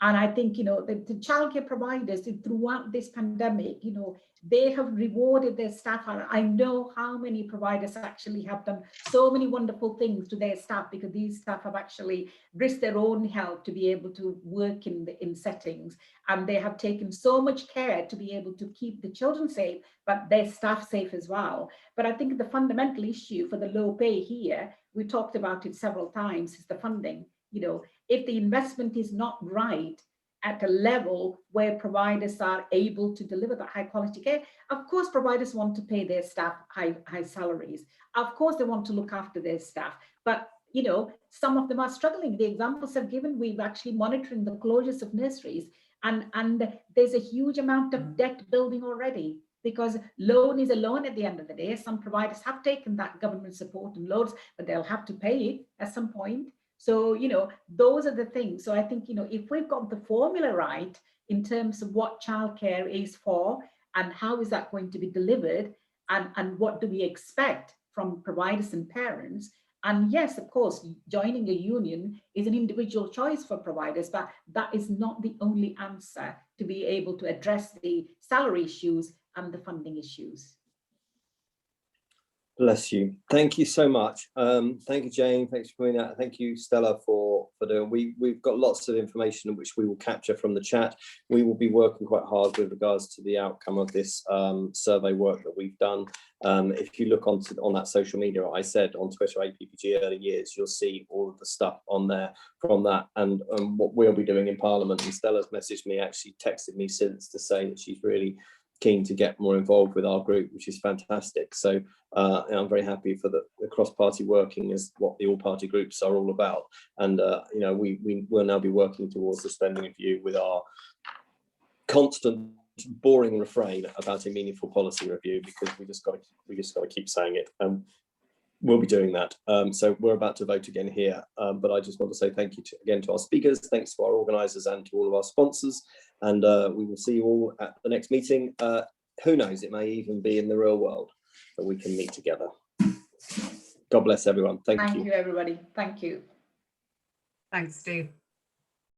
And I think, you know, the childcare providers throughout this pandemic, you know, they have rewarded their staff. I know how many providers actually have done so many wonderful things to their staff because these staff have actually risked their own health to be able to work in settings. And they have taken so much care to be able to keep the children safe, but their staff safe as well. But I think the fundamental issue for the low pay here, we talked about it several times, is the funding. You know, if the investment is not right at a level where providers are able to deliver the high quality care, of course, providers want to pay their staff high salaries. Of course, they want to look after their staff. But you know, some of them are struggling. The examples I've given, we've actually monitoring the closures of nurseries, and there's a huge amount of debt building already, because loan is a loan at the end of the day. Some providers have taken that government support and loans, but they'll have to pay it at some point. So, you know, those are the things. So I think, you know, if we've got the formula right in terms of what childcare is for and how is that going to be delivered, and what do we expect from providers and parents. And yes, of course, joining a union is an individual choice for providers, but that is not the only answer to be able to address the salary issues and the funding issues. Bless you. Thank you so much. Thank you, Jane. Thanks for doing that. Thank you, Stella, for doing. We've got lots of information which we will capture from the chat. We will be working quite hard with regards to the outcome of this survey work that we've done. If you look on that social media, I said on Twitter, APPG Early Years, you'll see all of the stuff on there from that, and what we'll be doing in Parliament. And Stella's messaged me, actually texted me since, to say that she's really keen to get more involved with our group, which is fantastic. So I'm very happy for the cross-party working is what the all-party groups are all about. And you know, we will now be working towards the spending review with our constant boring refrain about a meaningful policy review, because we just got to keep saying it. We'll be doing that. So we're about to vote again here, but I just want to say thank you again to our speakers, thanks to our organisers and to all of our sponsors, and we will see you all at the next meeting. Who knows, it may even be in the real world that we can meet together. God bless everyone. Thank you. Thank you, everybody. Thank you. Thanks, Steve.